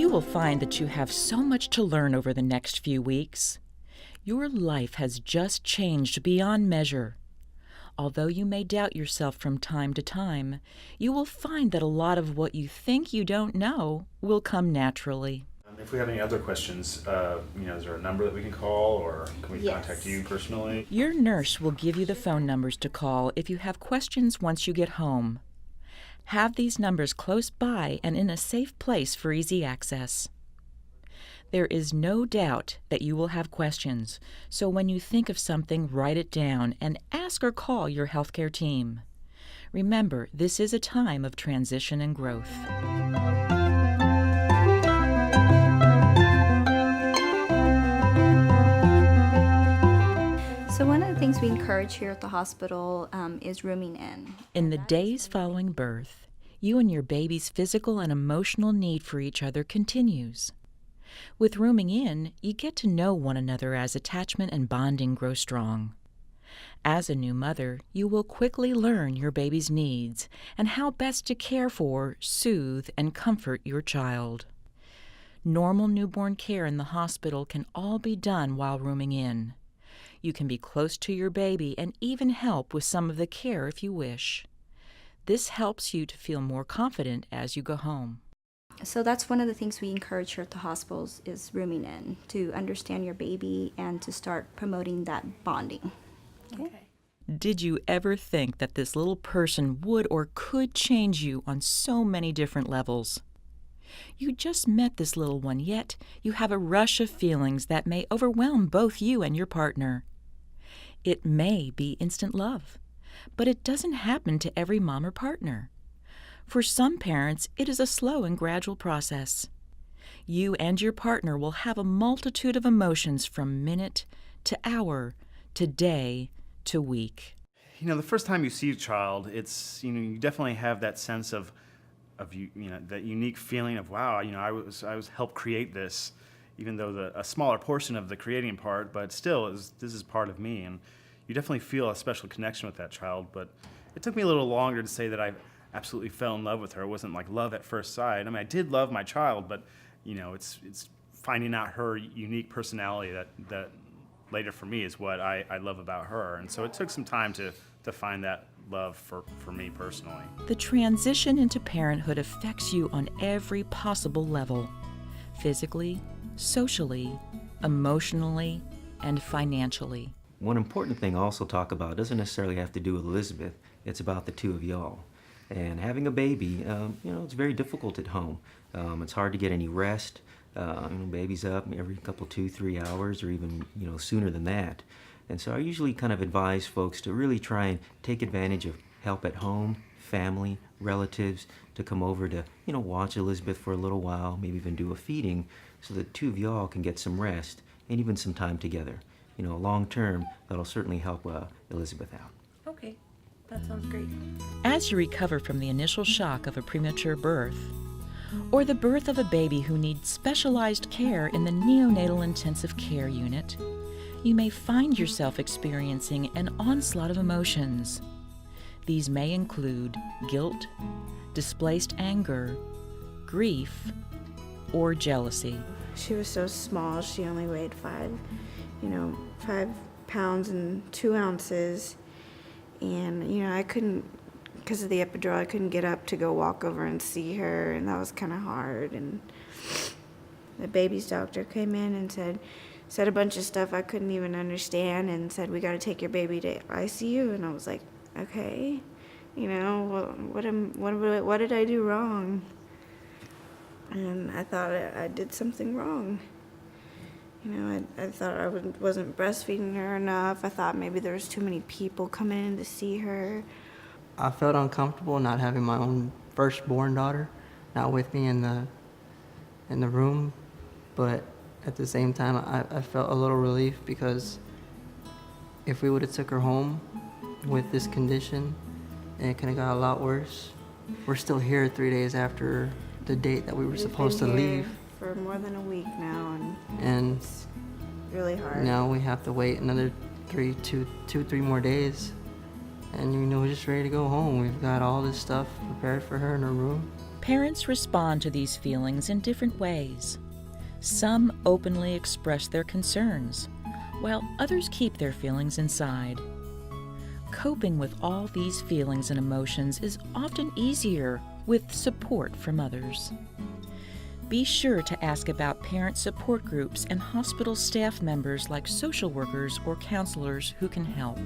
You will find that you have so much to learn over the next few weeks. Your life has just changed beyond measure. Although you may doubt yourself from time to time, you will find that a lot of what you think you don't know will come naturally. If we have any other questions, is there a number that we can call, or can we contact you personally? Your nurse will give you the phone numbers to call if you have questions once you get home. Have these numbers close by and in a safe place for easy access. There is no doubt that you will have questions, so when you think of something, write it down and ask or call your healthcare team. Remember, this is a time of transition and growth. So one of the things we encourage here at the hospital is rooming in. In the days following birth, you and your baby's physical and emotional need for each other continues. With rooming in, you get to know one another as attachment and bonding grow strong. As a new mother, you will quickly learn your baby's needs and how best to care for, soothe, and comfort your child. Normal newborn care in the hospital can all be done while rooming in. You can be close to your baby and even help with some of the care if you wish. This helps you to feel more confident as you go home. So that's one of the things we encourage here at the hospitals is rooming in, to understand your baby and to start promoting that bonding. Okay. Did you ever think that this little person would or could change you on so many different levels? You just met this little one, yet you have a rush of feelings that may overwhelm both you and your partner. It may be instant love, but it doesn't happen to every mom or partner. For some parents, it is a slow and gradual process. You and your partner will have a multitude of emotions from minute to hour to day to week. The first time you see a child, it's, you definitely have that sense of that unique feeling of, wow, I was helped create this, even though a smaller portion of the creating part, but still, this is part of me, and you definitely feel a special connection with that child. But it took me a little longer to say that I absolutely fell in love with her. It wasn't like love at first sight. I did love my child, but it's finding out her unique personality that later for me is what I love about her, and so it took some time to find that love for me personally. The transition into parenthood affects you on every possible level: physically, socially, emotionally, and financially. One important thing also talk about doesn't necessarily have to do with Elizabeth. It's about the two of y'all. And having a baby, it's very difficult at home. It's hard to get any rest. Baby's up every couple, 2-3 hours, or even sooner than that. And so I usually kind of advise folks to really try and take advantage of help at home, family, relatives, to come over to watch Elizabeth for a little while, maybe even do a feeding, so the two of y'all can get some rest and even some time together. Long term, that'll certainly help Elizabeth out. Okay, that sounds great. As you recover from the initial shock of a premature birth, or the birth of a baby who needs specialized care in the neonatal intensive care unit, you may find yourself experiencing an onslaught of emotions. These may include guilt, displaced anger, grief, or jealousy. She was so small. She only weighed 5 pounds and 2 ounces. And, I couldn't, because of the epidural, I couldn't get up to go walk over and see her, and that was kind of hard. And the baby's doctor came in and said a bunch of stuff I couldn't even understand, and said, "We got to take your baby to ICU." And I was like, okay, what did I do wrong? And I thought I did something wrong. I thought I wasn't breastfeeding her enough. I thought maybe there was too many people coming in to see her. I felt uncomfortable not having my own firstborn daughter not with me in the room, but at the same time I felt a little relief, because if we would have took her home with this condition, it could have got a lot worse. We're still here 3 days after the date that we were supposed to leave. For more than a week now, and it's really hard. Now we have to wait another 3 more days, and we're just ready to go home. We've got all this stuff prepared for her in her room. Parents respond to these feelings in different ways. Some openly express their concerns, while others keep their feelings inside. Coping with all these feelings and emotions is often easier with support from others. Be sure to ask about parent support groups and hospital staff members like social workers or counselors who can help.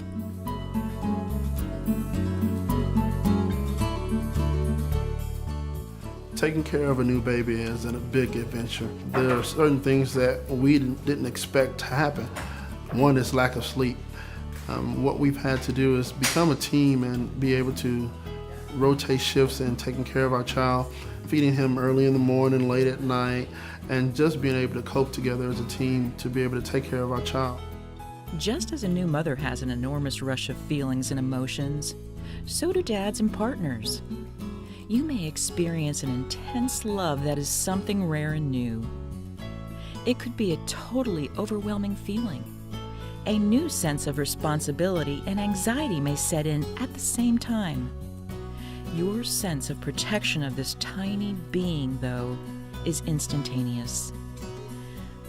Taking care of a new baby is a big adventure. There are certain things that we didn't expect to happen. One is lack of sleep. What we've had to do is become a team and be able to rotate shifts in taking care of our child, feeding him early in the morning, late at night, and just being able to cope together as a team to be able to take care of our child. Just as a new mother has an enormous rush of feelings and emotions, so do dads and partners. You may experience an intense love that is something rare and new. It could be a totally overwhelming feeling. A new sense of responsibility and anxiety may set in at the same time. Your sense of protection of this tiny being, though, is instantaneous.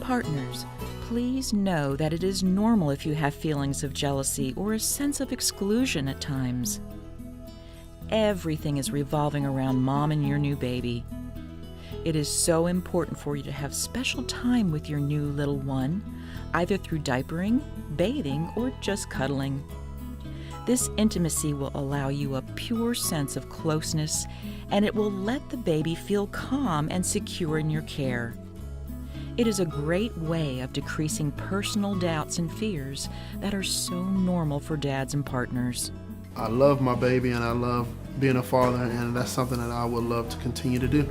Partners, please know that it is normal if you have feelings of jealousy or a sense of exclusion at times. Everything is revolving around mom and your new baby. It is so important for you to have special time with your new little one, either through diapering, bathing, or just cuddling. This intimacy will allow you a pure sense of closeness, and it will let the baby feel calm and secure in your care. It is a great way of decreasing personal doubts and fears that are so normal for dads and partners. I love my baby and I love being a father, and that's something that I would love to continue to do.